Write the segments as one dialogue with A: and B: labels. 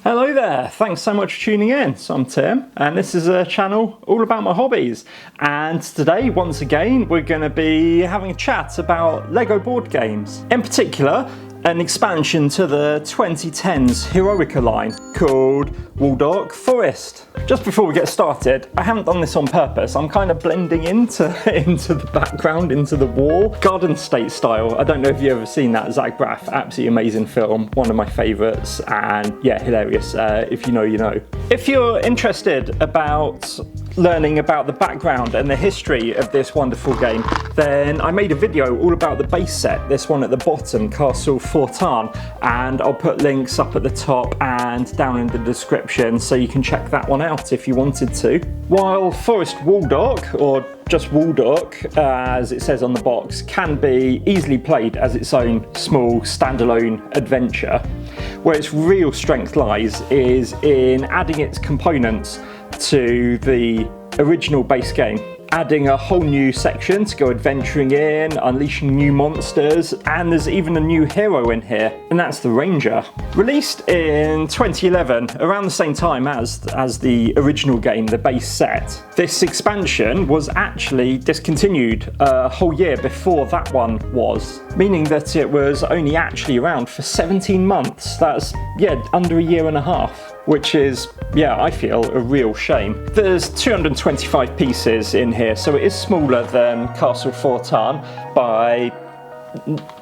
A: Hello there, thanks so much for tuning in. So I'm Tim, and this is a channel all about my hobbies. And today, once again, we're going to be having a chat about LEGO board games. In particular, an expansion to the 2010s Heroica line called Waldorf Forest. Just before we get started, I haven't done this on purpose. I'm kind of blending into the background, into the wall. Garden State style. I don't know if you've ever seen that. Zach Braff, absolutely amazing film. One of my favourites, and yeah, hilarious. If you know, you know. If you're interested about learning about the background and the history of this wonderful game, then I made a video all about the base set, this one at the bottom, Castle Fortan, and I'll put links up at the top and down in the description so you can check that one out if you wanted to. While Forest Waldorf, or just Waldorf as it says on the box, can be easily played as its own small standalone adventure, where its real strength lies is in adding its components to the original base game, adding a whole new section to go adventuring in, unleashing new monsters, and there's even a new hero in here, and that's the Ranger. Released in 2011, around the same time as the original game, the base set, this expansion was actually discontinued a whole year before that one was, meaning that it was only actually around for 17 months. That's, yeah, under a year and a half. Which is, yeah, I feel a real shame. There's 225 pieces in here, so it is smaller than Castle Fortan by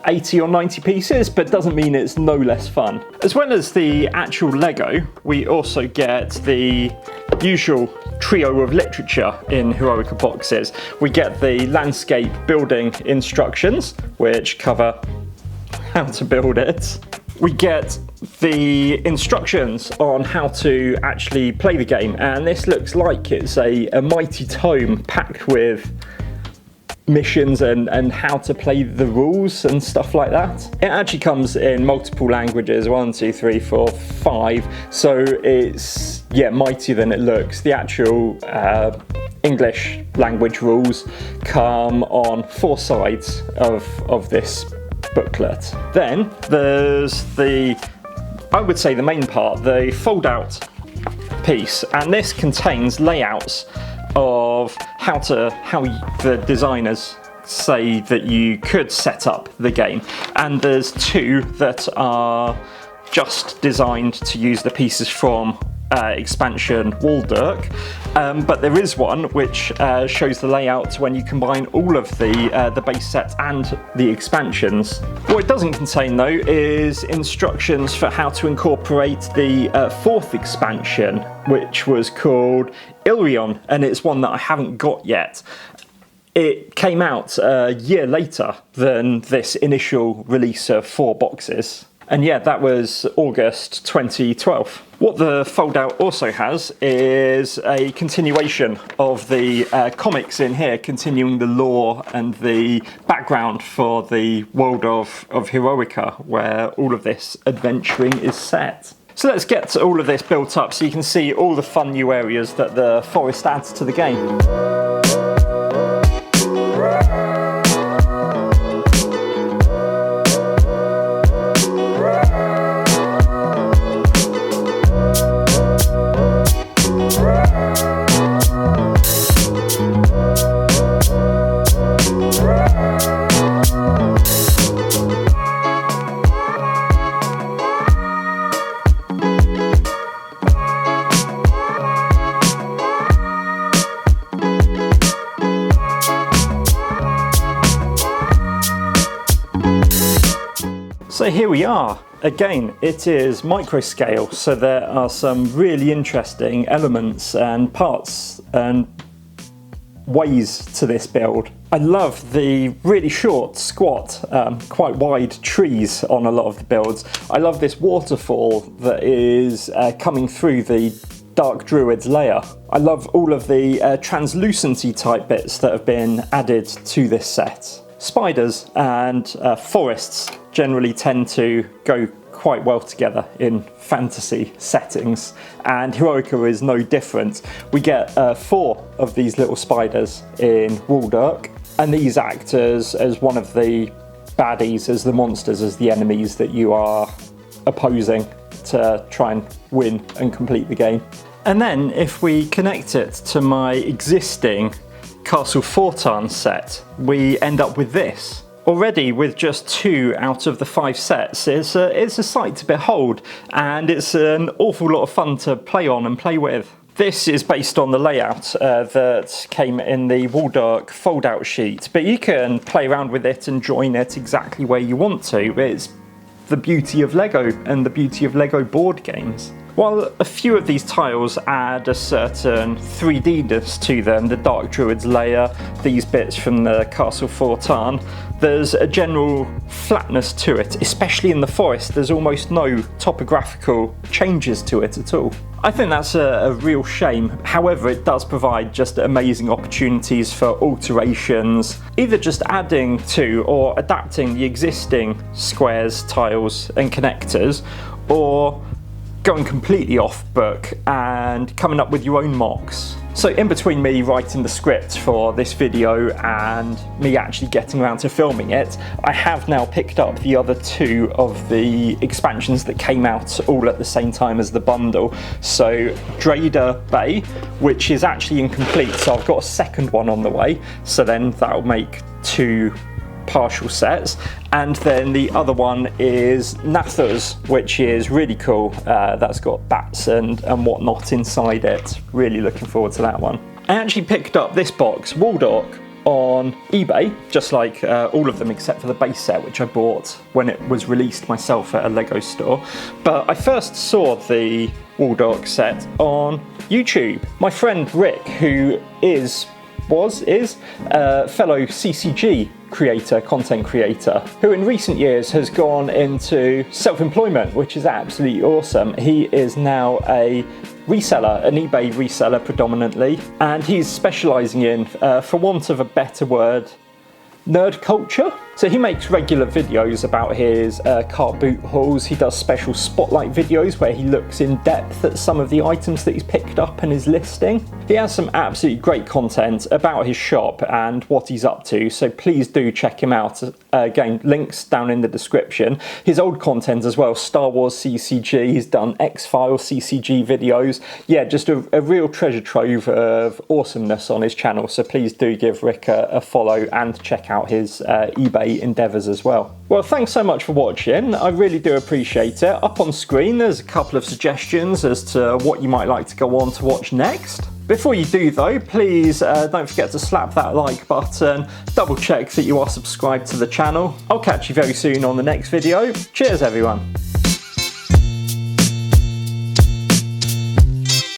A: 80 or 90 pieces, but doesn't mean it's no less fun. As well as the actual Lego, we also get the usual trio of literature in Heroica boxes. We get the landscape building instructions, which cover how to build it. We get the instructions on how to actually play the game, and this looks like it's a mighty tome packed with missions and how to play the rules and stuff like that. It actually comes in multiple languages, 1, 2, 3, 4, 5, so it's, yeah, mightier than it looks. The actual English language rules come on 4 sides of this booklet. Then there's I would say the main part, the fold-out piece, and this contains layouts of how the designers say that you could set up the game, and there's 2 that are just designed to use the pieces from expansion Waldorf, but there is one which shows the layout when you combine all of the base set and the expansions. What it doesn't contain though is instructions for how to incorporate the 4th expansion, which was called Ilrion, and it's one that I haven't got yet. It came out a year later than this initial release of 4 boxes. And yeah, that was August 2012. What the fold-out also has is a continuation of the comics in here, continuing the lore and the background for the world of Heroica, where all of this adventuring is set. So let's get all of this built up so you can see all the fun new areas that the forest adds to the game. So here we are. Again, it is micro scale, so there are some really interesting elements and parts and ways to this build. I love the really short, squat, quite wide trees on a lot of the builds. I love this waterfall that is coming through the Dark Druid's layer. I love all of the translucency type bits that have been added to this set. Spiders and forests generally tend to go quite well together in fantasy settings, and Heroica is no different. We get 4 of these little spiders in Waldorf, and these act as one of the baddies, as the monsters, as the enemies that you are opposing. to try and win and complete the game. And then if we connect it to my existing Castle Fortan set, we end up with this. Already with just 2 out of the 5 sets, it's a sight to behold, and it's an awful lot of fun to play on and play with. This is based on the layout that came in the Waldark fold-out sheet, but you can play around with it and join it exactly where you want to. It's the beauty of Lego and the beauty of Lego board games. While a few of these tiles add a certain 3D-ness to them, the Dark Druid's lair, these bits from the Castle Fortan, there's a general flatness to it, especially in the forest. There's almost no topographical changes to it at all. I think that's a real shame. However, it does provide just amazing opportunities for alterations, either just adding to or adapting the existing squares, tiles and connectors, or going completely off book and coming up with your own mocks. So in between me writing the script for this video and me actually getting around to filming it, I have now picked up the other 2 of the expansions that came out all at the same time as the bundle. So Draider Bay, which is actually incomplete, so I've got a second one on the way, so then that'll make 2 partial sets, and then the other one is Nathuz, which is really cool. That's got bats and whatnot inside it. Really looking forward to that one. I actually picked up this box, Waldark, on eBay, just like all of them except for the base set, which I bought when it was released myself at a Lego store. But I first saw the Waldark set on YouTube. My friend Rick, who is a fellow CCG creator, content creator, who in recent years has gone into self-employment, which is absolutely awesome. He is now a reseller, an eBay reseller predominantly, and he's specialising in, for want of a better word, nerd culture. So he makes regular videos about his car boot hauls. He does special spotlight videos where he looks in depth at some of the items that he's picked up and is listing. He has some absolutely great content about his shop and what he's up to, so please do check him out. Again, links down in the description. His old content as well, Star Wars CCG, he's done X-Files CCG videos. Yeah, just a real treasure trove of awesomeness on his channel, so please do give Rick a follow and check out his eBay endeavours as well. Well, thanks so much for watching. I really do appreciate it. Up on screen there's a couple of suggestions as to what you might like to go on to watch next. Before you do though, please don't forget to slap that like button, double check that you are subscribed to the channel. I'll catch you very soon on the next video. Cheers everyone.